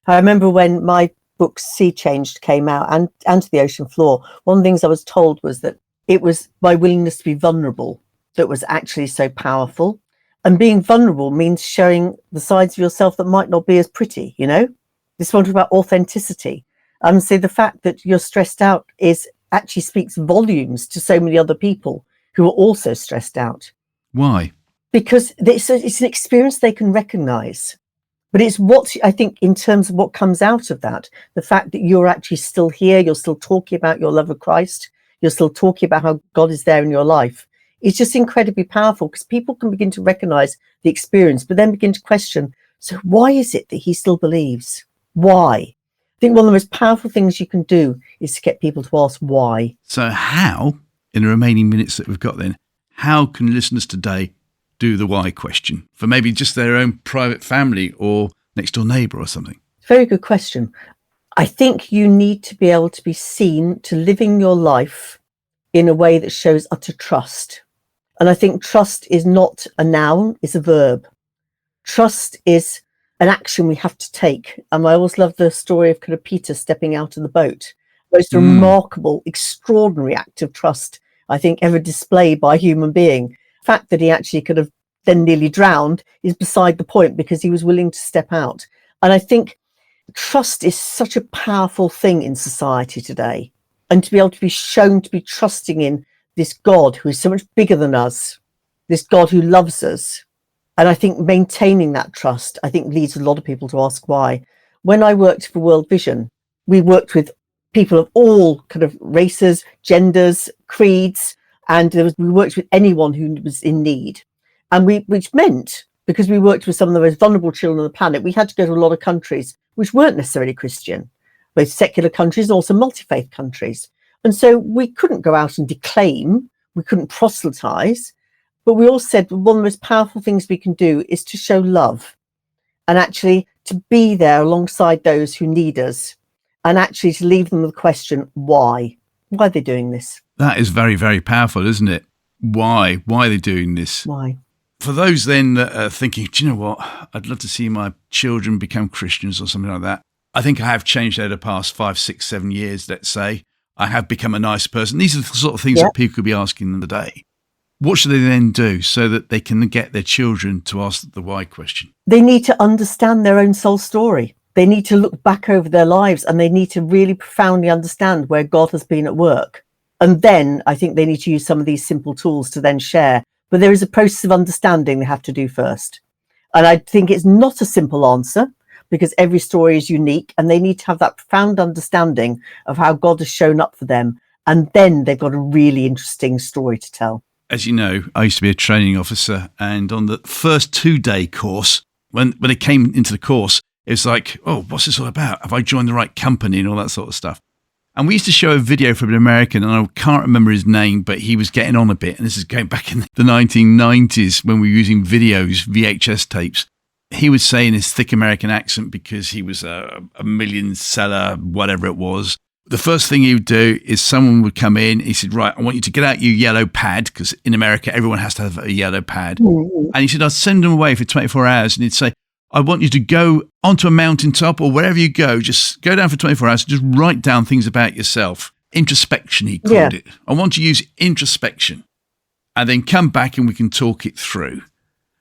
I remember when my book Sea Changed came out and To the Ocean Floor, one of the things I was told was that it was my willingness to be vulnerable that was actually so powerful. And being vulnerable means showing the sides of yourself that might not be as pretty, you know? This one about authenticity. So the fact that you're stressed out actually speaks volumes to so many other people who are also stressed out.
Why?
Because it's an experience they can recognize. But it's what I think in terms of what comes out of that, the fact that you're actually still here, you're still talking about your love of Christ, you're still talking about how God is there in your life. It's just incredibly powerful because people can begin to recognize the experience, but then begin to question, so why is it that he still believes? Why? I think one of the most powerful things you can do is to get people to ask why.
So how, in the remaining minutes that we've got then, how can listeners today do the why question for maybe just their own private family or next door neighbour or something?
Very good question. I think you need to be able to be seen to living your life in a way that shows utter trust. And I think trust is not a noun, it's a verb. Trust is an action we have to take. And I always love the story of kind of Peter stepping out of the boat. Most remarkable, extraordinary act of trust, I think, ever displayed by a human being. The fact that he actually could have then nearly drowned is beside the point because he was willing to step out. And I think trust is such a powerful thing in society today. And to be able to be shown to be trusting in this God who is so much bigger than us, this God who loves us. And I think maintaining that trust, I think, leads a lot of people to ask why. When I worked for World Vision, we worked with people of all kind of races, genders, creeds, and we worked with anyone who was in need. And which meant, because we worked with some of the most vulnerable children on the planet, we had to go to a lot of countries which weren't necessarily Christian, both secular countries and also multi-faith countries. And so we couldn't go out and declaim, we couldn't proselytize, but we all said one of the most powerful things we can do is to show love and actually to be there alongside those who need us and actually to leave them with the question, why? Why are they doing this?
That is very, very powerful, isn't it? Why? Why are they doing this?
Why?
For those then that are thinking, do you know what? I'd love to see my children become Christians or something like that. I think I have changed over the past 5, 6, 7 years, let's say. I have become a nice person. These are the sort of things that people could be asking them today. What should they then do so that they can get their children to ask the why question?
They need to understand their own soul story. They need to look back over their lives and they need to really profoundly understand where God has been at work. And then I think they need to use some of these simple tools to then share. But there is a process of understanding they have to do first. And I think it's not a simple answer, because every story is unique and they need to have that profound understanding of how God has shown up for them. And then they've got a really interesting story to tell.
As you know, I used to be a training officer, and on the first 2-day course, when it came into the course, it was like, oh, what's this all about? Have I joined the right company and all that sort of stuff? And we used to show a video from an American, and I can't remember his name, but he was getting on a bit. And this is going back in the 1990s when we were using videos, VHS tapes. He would say in his thick American accent, because he was a million seller, whatever it was, the first thing he would do is someone would come in. He said, right, I want you to get out your yellow pad, because in America, everyone has to have a yellow pad. Mm-hmm. And he said, I'd send them away for 24 hours. And he'd say, I want you to go onto a mountaintop or wherever you go, just go down for 24 hours, just write down things about yourself. Introspection, he called it. I want to use introspection, and then come back and we can talk it through.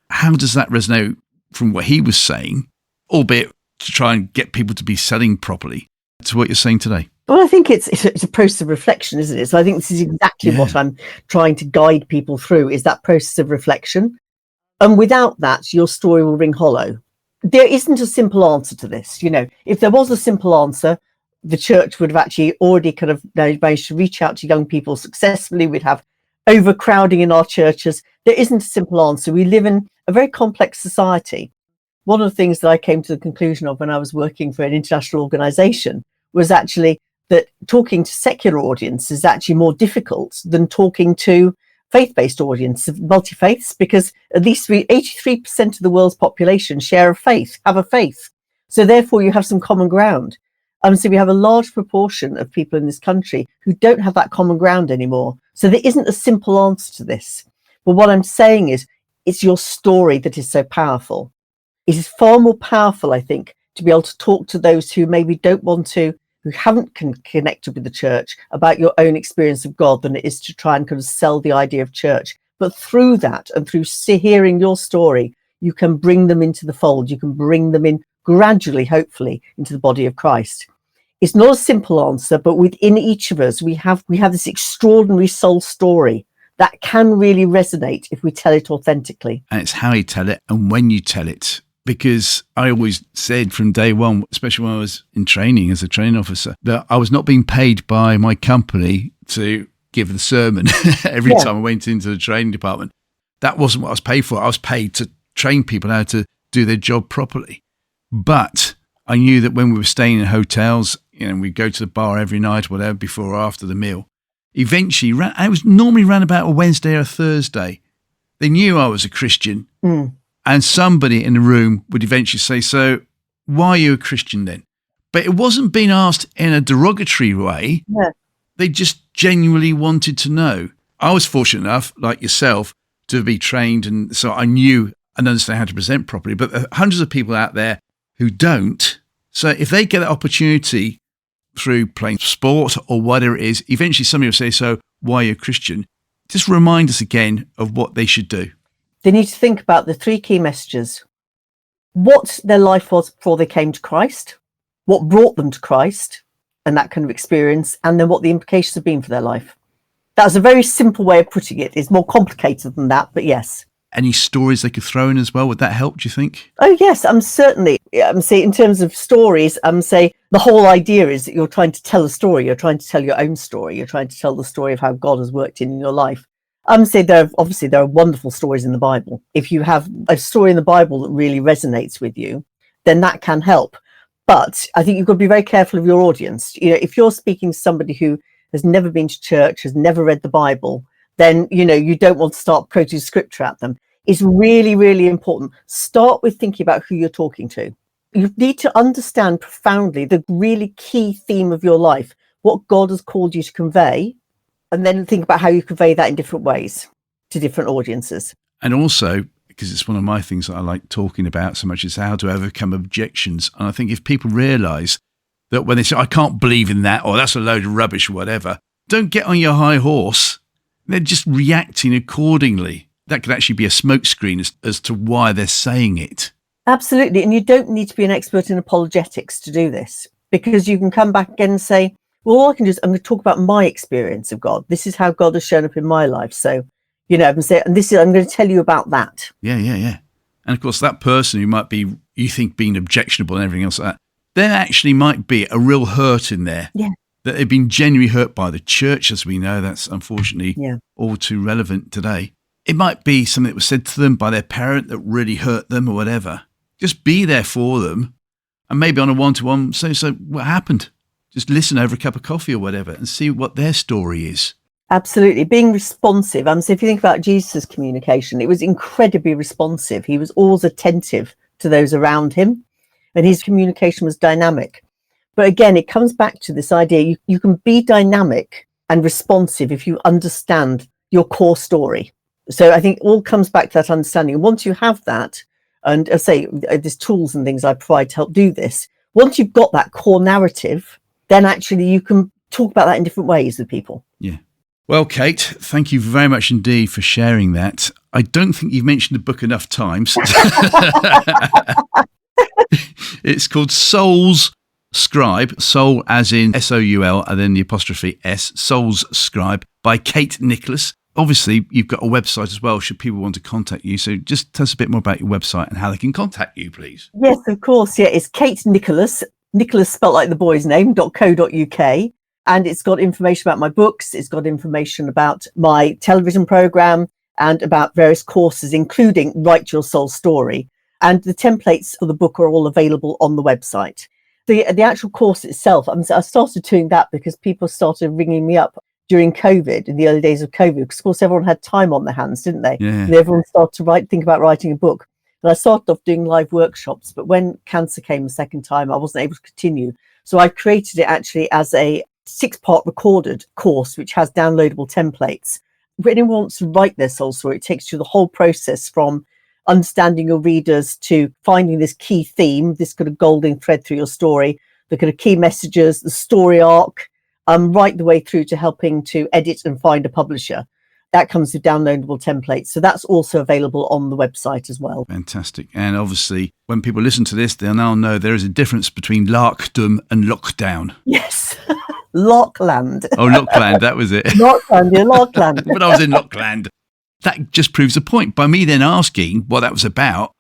How does that resonate from what he was saying, albeit to try and get people to be selling properly, to what you're saying today?
Well, I think it's a process of reflection, isn't it? So I think this is exactly what I'm trying to guide people through, is that process of reflection. And without that, your story will ring hollow. There isn't a simple answer to this. You know, if there was a simple answer, the church would have actually already kind of managed to reach out to young people successfully. We'd have overcrowding in our churches. There isn't a simple answer. We live in a very complex society. One of the things that I came to the conclusion of when I was working for an international organization was actually that talking to secular audience is actually more difficult than talking to faith-based audience of multi-faiths, because at least 83% of the world's population share a faith, have a faith. So therefore you have some common ground. So we have a large proportion of people in this country who don't have that common ground anymore. So there isn't a simple answer to this. But what I'm saying is, it's your story that is so powerful. It is far more powerful, I think, to be able to talk to those who maybe don't want to, who haven't connected with the church, about your own experience of God, than it is to try and kind of sell the idea of church. But through that, and through hearing your story, you can bring them into the fold. You can bring them in gradually, hopefully, into the body of Christ. It's not a simple answer, but within each of us, we have this extraordinary soul story that can really resonate if we tell it authentically.
And it's how you tell it and when you tell it. Because I always said from day one, especially when I was in training as a training officer, that I was not being paid by my company to give the sermon every time I went into the training department. That wasn't what I was paid for. I was paid to train people how to do their job properly. But I knew that when we were staying in hotels, we'd go to the bar every night, whatever, before or after the meal. Eventually, I was normally around about a Wednesday or a Thursday. They knew I was a Christian. Mm. And somebody in the room would eventually say, so why are you a Christian then? But it wasn't being asked in a derogatory way. Yeah. They just genuinely wanted to know. I was fortunate enough, like yourself, to be trained. And so I knew and understand how to present properly. But there are hundreds of people out there who don't. So if they get that opportunity through playing sport or whatever it is, eventually somebody will say, so why are you a Christian? Just remind us again of what they should do.
They need to think about the 3 key messages: what their life was before they came to Christ, what brought them to Christ, and that kind of experience, and then what the implications have been for their life. That's a very simple way of putting it. It's more complicated than that, but yes.
Any stories they could throw in as well? Would that help, do you think?
Oh, yes, certainly. Say in terms of stories, say the whole idea is that you're trying to tell a story. You're trying to tell your own story. You're trying to tell the story of how God has worked in your life. Say there are wonderful stories in the Bible. If you have a story in the Bible that really resonates with you, then that can help. But I think you've got to be very careful of your audience. If you're speaking to somebody who has never been to church, has never read the Bible, then, you don't want to start quoting scripture at them. It's really, really important. Start with thinking about who you're talking to. You need to understand profoundly the really key theme of your life, what God has called you to convey, and then think about how you convey that in different ways to different audiences.
And also, because it's one of my things that I like talking about so much, is how to overcome objections. And I think if people realise that when they say, I can't believe in that, or that's a load of rubbish or whatever, don't get on your high horse. They're just reacting accordingly. That could actually be a smokescreen as to why they're saying it.
Absolutely. And you don't need to be an expert in apologetics to do this, because you can come back again and say, well, all I can do is I'm going to talk about my experience of God. This is how God has shown up in my life. So, and I'm going to tell you about that.
Yeah. And of course, that person who might be, you think, being objectionable and everything else like that, there actually might be a real hurt in there.
Yeah.
That they've been genuinely hurt by the church, as we know. That's unfortunately all too relevant today. It might be something that was said to them by their parent that really hurt them or whatever. Just be there for them, and maybe on a one-to-one, so what happened? Just listen over a cup of coffee or whatever and see what their story is.
Absolutely. Being responsive. So if you think about Jesus' communication, it was incredibly responsive. He was always attentive to those around him, and his communication was dynamic. But again, it comes back to this idea, you can be dynamic and responsive if you understand your core story. So I think it all comes back to that understanding. Once you have that, and I say there's tools and things I provide to help do this, once you've got that core narrative, then actually you can talk about that in different ways with people.
Yeah. Well, Kate, thank you very much indeed for sharing that. I don't think you've mentioned the book enough times. It's called Soul's Scribe, Soul as in Soul and then the apostrophe S, Soul's Scribe by Kate Nicholas. Obviously, you've got a website as well, should people want to contact you. So just tell us a bit more about your website and how they can contact you, please.
Yes, of course. Yeah, it's Kate Nicholas, Nicholas spelled like the boy's name, .co.uk. And it's got information about my books. It's got information about my television program and about various courses, including Write Your Soul Story. And the templates for the book are all available on the website. The actual course itself, I started doing that because people started ringing me up during COVID, in the early days of COVID, because of course everyone had time on their hands, didn't they?
Yeah.
And everyone started to think about writing a book. And I started off doing live workshops, but when cancer came the second time, I wasn't able to continue. So I created it actually as a 6-part recorded course, which has downloadable templates. If anyone wants to write their soul story, it takes you the whole process from understanding your readers to finding this key theme, this kind of golden thread through your story, the kind of key messages, the story arc, right the way through to helping to edit and find a publisher. That comes with downloadable templates. So that's also available on the website as well.
Fantastic. And obviously, when people listen to this, they'll now know there is a difference between larkdom and lockdown.
Yes. Lockland.
Oh, Lockland, that was it.
Lockland, yeah, Lockland.
When I was in Lockland. That just proves a point. By me then asking what that was about,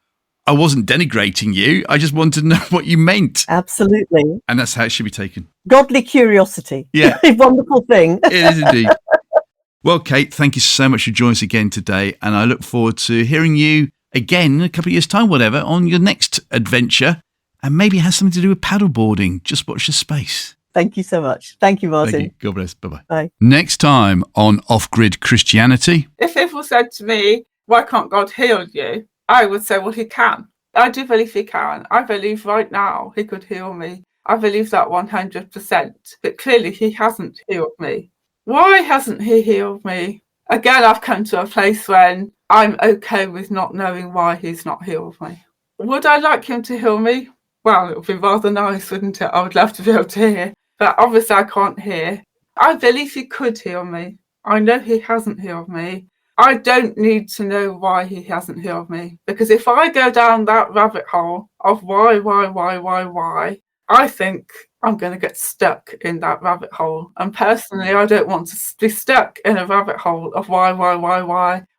I wasn't denigrating you. I just wanted to know what you meant.
Absolutely.
And that's how it should be taken.
Godly curiosity.
Yeah.
Wonderful thing.
It is indeed. Well, Kate, thank you so much for joining us again today. And I look forward to hearing you again in a couple of years' time, whatever, on your next adventure. And maybe it has something to do with paddleboarding. Just watch the space.
Thank you so much. Thank you, Martin.
Thank you. God bless. Bye-bye.
Bye.
Next time on Off-Grid Christianity.
If people said to me, why can't God heal you? I would say, well, he can. I do believe he can. I believe right now he could heal me. I believe that 100%. But clearly he hasn't healed me. Why hasn't he healed me? Again, I've come to a place when I'm okay with not knowing why he's not healed me. Would I like him to heal me? Well, it would be rather nice, wouldn't it? I would love to be able to hear. But obviously I can't hear. I believe he could heal me. I know he hasn't healed me. I don't need to know why he hasn't healed me. Because if I go down that rabbit hole of why, I think I'm going to get stuck in that rabbit hole. And personally, I don't want to be stuck in a rabbit hole of why,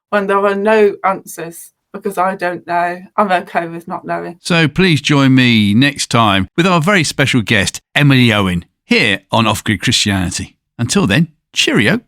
when there are no answers. Because I don't know. I'm okay with not knowing.
So please join me next time with our very special guest, Emily Owen, here on Off-Grid Christianity. Until then, cheerio.